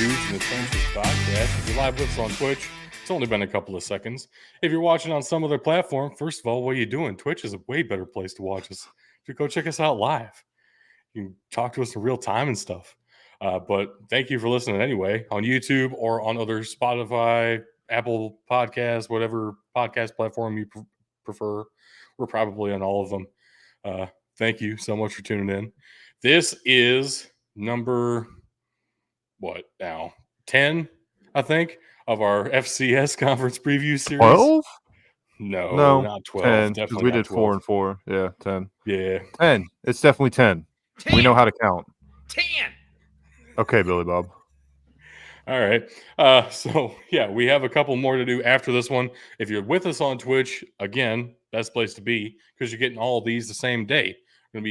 Dudes in the Trenches podcast. If you're live with us on Twitch, it's only been a couple of seconds. If you're watching on some other platform, first of all, what are you doing? Twitch is a way better place to watch us. Go check us out live. You can talk to us in real time and stuff. But thank you for listening anyway on YouTube or on other Spotify, Apple Podcasts, whatever podcast platform you prefer. We're probably on all of them. Thank you so much for tuning in. This is number, 10, I think, of our FCS conference preview series. 12? No, not 12. 10, Definitely because we not did 12. 4 and 4. Yeah, 10. Yeah. 10. It's definitely 10. 10. We know how to count. 10. Okay, Billy Bob. All right. We have a couple more to do after this one. If you're with us on Twitch, again, best place to be because you're getting all of these the same day. We're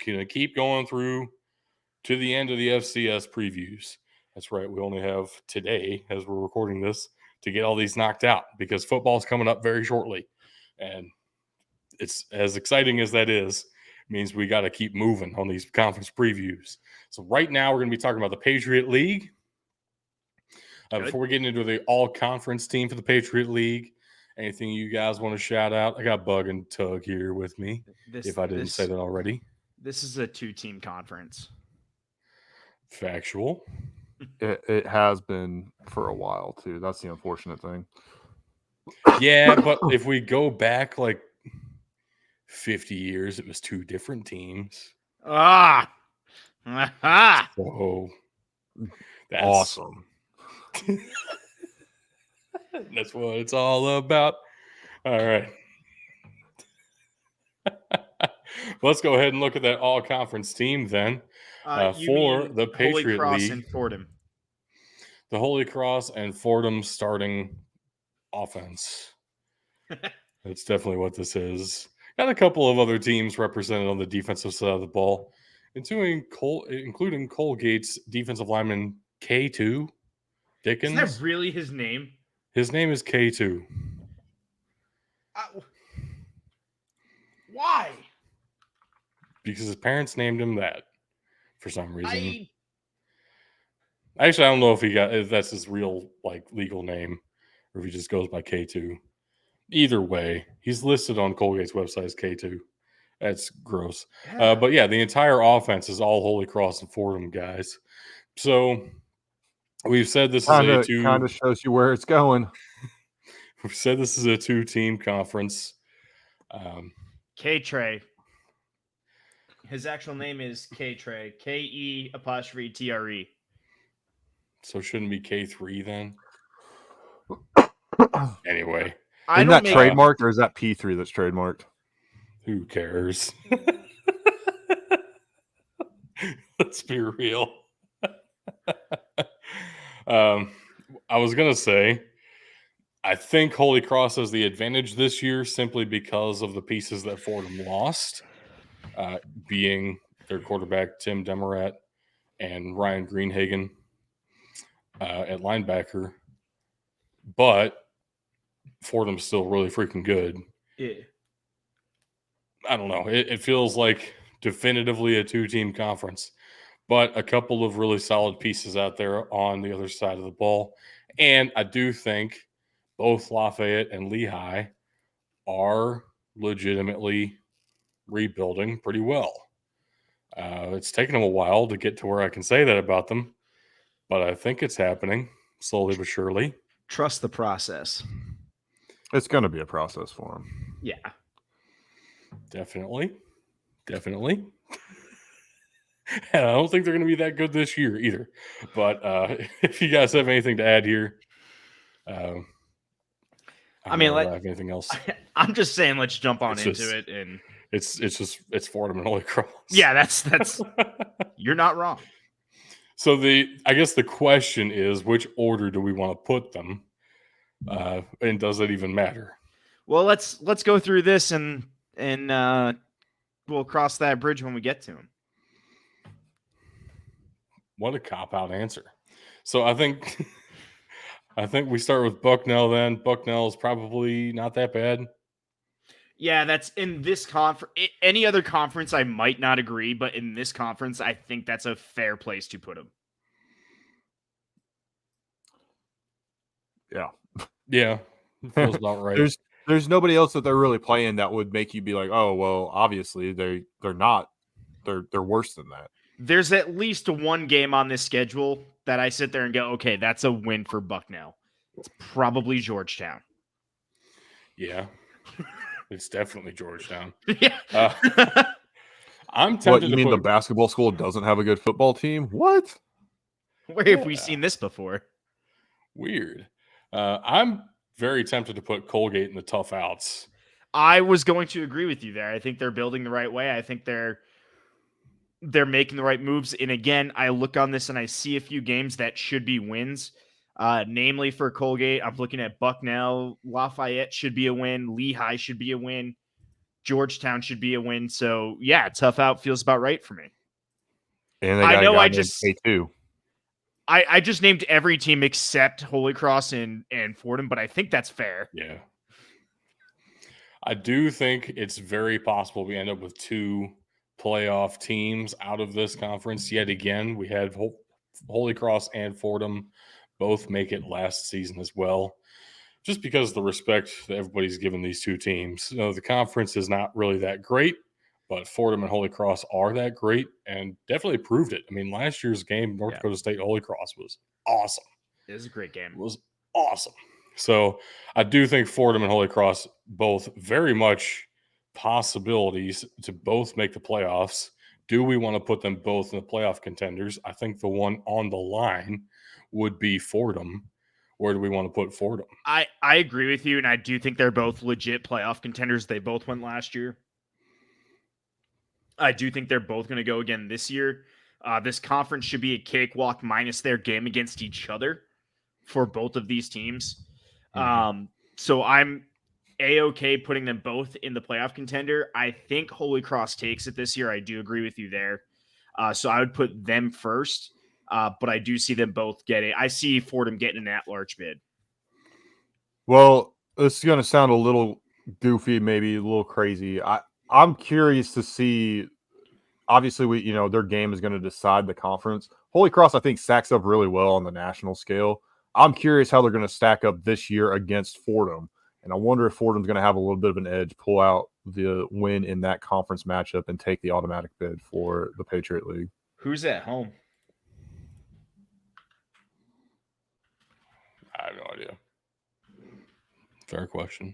going to keep going through to the end of the FCS previews. That's right. We only have today, as we're recording this, to get all these knocked out because football's coming up very shortly. And it's as exciting as that is, it means we got to keep moving on these conference previews. So right now we're going to be talking about the Patriot League. Before we get into the all-conference team for the Patriot League, anything you guys want to shout out? I got Bug and Tug here with me, if I didn't say that already. This is a two-team conference. Factual. It has been for a while, too. That's the unfortunate thing. Yeah, but if we go back like 50 years, it was two different teams. Ah! So that's awesome. That's what it's all about. All right. Let's go ahead and look at that all-conference team then. For the Patriot Holy Cross League, and Fordham. The Holy Cross and Fordham starting offense. That's definitely what this is. Got a couple of other teams represented on the defensive side of the ball, including Colgate's defensive lineman K2 Dickens. Isn't that really his name? His name is K2. Why? Because his parents named him that for some reason. Actually, I don't know if that's his real legal name or if he just goes by K2. Either way, he's listed on Colgate's website as K2. That's gross. Yeah. But yeah, the entire offense is all Holy Cross and Fordham guys. So we've said this is a two. Kind of shows you where it's going. We've said this is a two-team conference. K-Trey. His actual name is K-Trey. K-E''TRE. So shouldn't be K3 then? Anyway. Isn't that trademarked or is that P3 that's trademarked? Who cares? Let's be real. I was going to say, I think Holy Cross has the advantage this year simply because of the pieces that Fordham lost, being their quarterback, Tim Demarat, and Ryan Greenhagen at linebacker. But Fordham's still really freaking good. Yeah. I don't know. It feels like definitively a two-team conference, but a couple of really solid pieces out there on the other side of the ball. And I do think both Lafayette and Lehigh are legitimately rebuilding pretty well. It's taken them a while to get to where I can say that about them, but I think it's happening slowly but surely. Trust the process. It's going to be a process for them. Yeah. Definitely. And I don't think they're going to be that good this year either. But if you guys have anything to add here, I don't have anything else. I'm just saying, let's jump on into it, and it's Fordham and Holy Cross. Yeah, that's you're not wrong. So I guess the question is, which order do we want to put them? And does it even matter? Well, let's go through this and we'll cross that bridge when we get to him. What a cop-out answer. So I think we start with Bucknell then. Bucknell is probably not that bad. Yeah, that's in this conference. Any other conference, I might not agree, but in this conference, I think that's a fair place to put him. Yeah, feels about right. There's nobody else that they're really playing that would make you be like, oh well, obviously they're not. They're worse than that. There's at least one game on this schedule that I sit there and go, okay, that's a win for Bucknell. It's probably Georgetown. Yeah, it's definitely Georgetown. Yeah. I'm tempted What you to mean? put, The basketball school doesn't have a good football team? What? Where have we seen this before? Weird. I'm very tempted to put Colgate in the tough outs. I was going to agree with you there. I think they're building the right way. I think they're making the right moves. And again, I look on this and I see a few games that should be wins. Namely for Colgate, I'm looking at Bucknell. Lafayette should be a win. Lehigh should be a win. Georgetown should be a win. So yeah, tough out feels about right for me. And they I got know a guy I named just K2. I just named every team except Holy Cross and Fordham, but I think that's fair. Yeah. I do think it's very possible we end up with 2 playoff teams out of this conference yet again. We had Holy Cross and Fordham both make it last season as well, just because of the respect that everybody's given these 2 teams. You know, the conference is not really that great, but Fordham and Holy Cross are that great and definitely proved it. I mean, last year's game, North Dakota State Holy Cross was awesome. It was a great game. It was awesome. So I do think Fordham and Holy Cross both very much possibilities to both make the playoffs. Do we want to put them both in the playoff contenders? I think the one on the line would be Fordham. Where do we want to put Fordham? I agree with you, and I do think they're both legit playoff contenders. They both went last year. I do think they're both going to go again this year. This conference should be a cakewalk minus their game against each other for both of these teams. So I'm A-okay putting them both in the playoff contender. I think Holy Cross takes it this year. I do agree with you there. So I would put them first, but I do see them both getting – I see Fordham getting an at-large bid. Well, this is going to sound a little goofy, maybe a little crazy. I'm curious to see. Obviously, their game is going to decide the conference. Holy Cross, I think, stacks up really well on the national scale. I'm curious how they're going to stack up this year against Fordham, and I wonder if Fordham's going to have a little bit of an edge, pull out the win in that conference matchup, and take the automatic bid for the Patriot League. Who's at home? I have no idea. Fair question.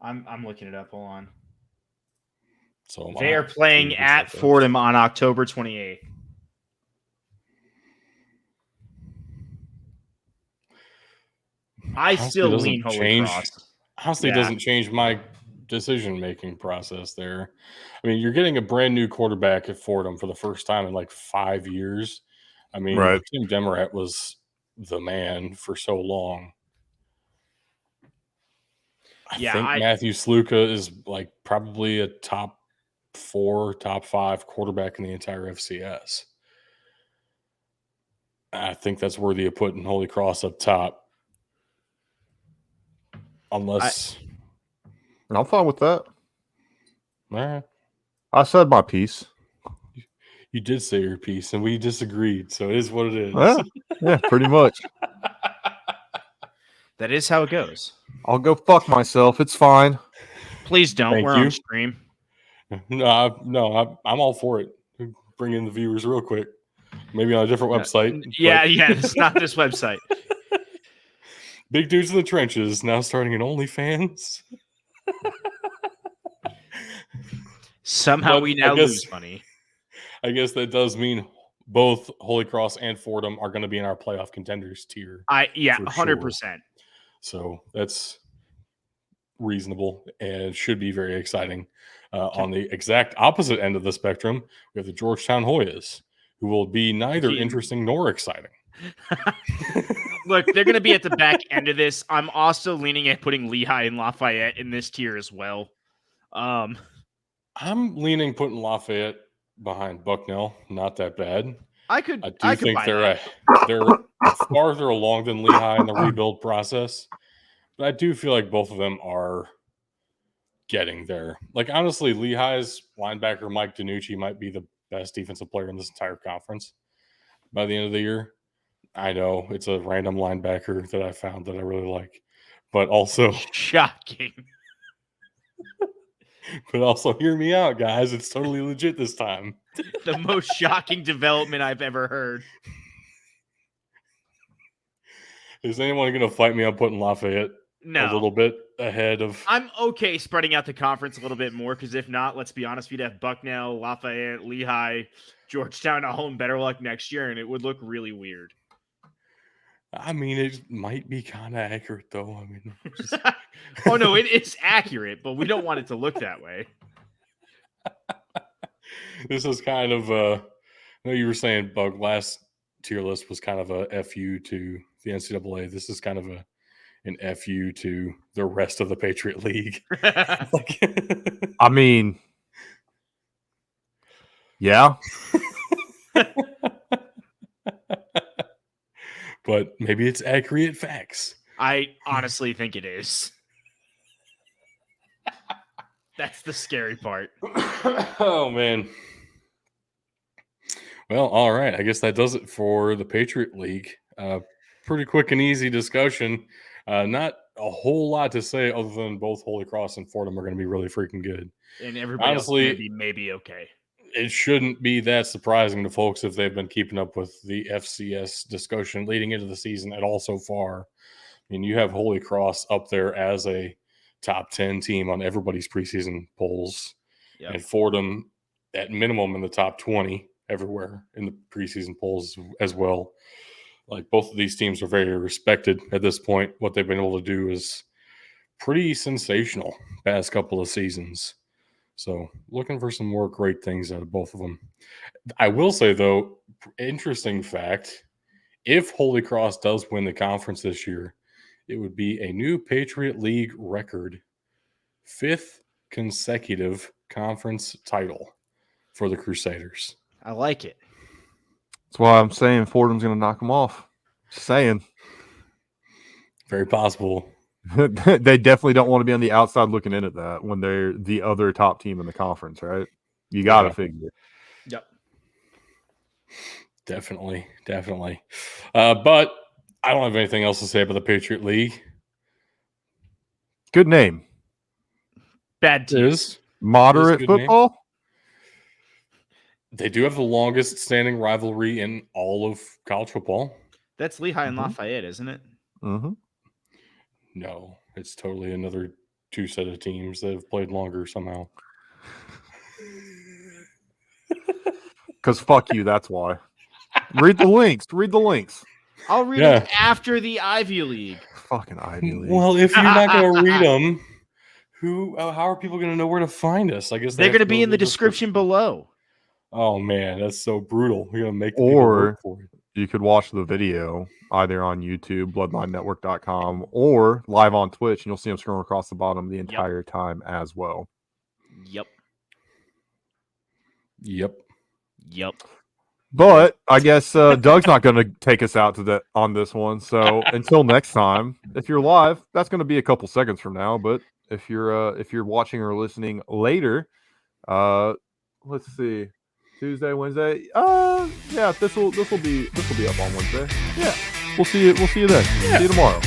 I'm looking it up. Hold on. So they are playing at Fordham on October 28th. I still lean Holy Cross. Honestly, doesn't change my decision-making process there. I mean, you're getting a brand new quarterback at Fordham for the first time in like 5 years. I mean, Tim Demerat was the man for so long. I think Matthew Sluka is like probably a top 4, top 5 quarterback in the entire FCS. I think that's worthy of putting Holy Cross up top. Unless I'm fine with that. All right. I said my piece. You did say your piece, and we disagreed, so it is what it is. Yeah, pretty much. That is how it goes. I'll go fuck myself. It's fine. Please don't. We're on stream. No, I'm all for it. Bring in the viewers real quick. Maybe on a different website. Yeah, it's not this website. Big dudes in the trenches now starting an OnlyFans. Somehow we now lose money. I guess that does mean both Holy Cross and Fordham are going to be in our playoff contenders tier. 100%. Sure. So that's reasonable and should be very exciting. On the exact opposite end of the spectrum, we have the Georgetown Hoyas, who will be neither interesting nor exciting. Look, they're going to be at the back end of this. I'm also leaning at putting Lehigh and Lafayette in this tier as well. I'm leaning putting Lafayette behind Bucknell. Not that bad. I do think they're farther along than Lehigh in the rebuild process, but I do feel like both of them are getting there. Like, honestly, Lehigh's linebacker Mike DiNucci might be the best defensive player in this entire conference by the end of the year. I know it's a random linebacker that I found that I really like, but also Shocking. hear me out, guys. It's totally legit this time. The most shocking development I've ever heard. Is anyone going to fight me on putting Lafayette No. a little bit ahead of? I'm okay spreading out the conference a little bit more because if not, let's be honest, we'd have Bucknell, Lafayette, Lehigh, Georgetown all in better luck next year, and it would look really weird. I mean, it might be kind of accurate, though. I mean, just... oh no, it's accurate, but we don't want it to look that way. This is kind of I know you were saying Bug last tier list was kind of a FU to the NCAA. This is kind of an FU to the rest of the Patriot League. I mean, yeah. But maybe it's accurate facts. I honestly think it is. That's the scary part. Oh, man. Well, all right. I guess that does it for the Patriot League. Pretty quick and easy discussion. Not a whole lot to say other than both Holy Cross and Fordham are going to be really freaking good. And everybody honestly, else maybe okay. It shouldn't be that surprising to folks if they've been keeping up with the FCS discussion leading into the season at all so far. I mean, you have Holy Cross up there as a top 10 team on everybody's preseason polls, and Fordham at minimum in the top 20 everywhere in the preseason polls as well. Like, both of these teams are very respected at this point. What they've been able to do is pretty sensational past couple of seasons. So looking for some more great things out of both of them. I will say, though, interesting fact, if Holy Cross does win the conference this year, it would be a new Patriot League record, 5th consecutive conference title for the Crusaders. I like it. That's why I'm saying Fordham's going to knock them off. Just saying. Very possible. They definitely don't want to be on the outside looking in at that when they're the other top team in the conference, right? You got to figure. Yep. Definitely. But I don't have anything else to say about the Patriot League. Good name. Bad team. Is moderate football. Name. They do have the longest standing rivalry in all of college football. That's Lehigh and Lafayette, isn't it? Mm-hmm. No, it's totally another two set of teams that have played longer somehow. Because fuck you, that's why. Read the links. I'll read them after the Ivy League. Fucking Ivy League. Well, if you're not going to read them, how are people going to know where to find us? I guess they're going to be in the description below. Oh, man, that's so brutal. You're going to make people work for it. You could watch the video either on YouTube, bloodlinenetwork.com, or live on Twitch, and you'll see them scrolling across the bottom the entire time as well. Yep. But I guess Doug's not going to take us out on this one. So until next time, if you're live, that's going to be a couple seconds from now. But if you're watching or listening later, let's see. Tuesday, Wednesday. Yeah, this will be up on Wednesday. Yeah. We'll see you then. Yeah. See you tomorrow.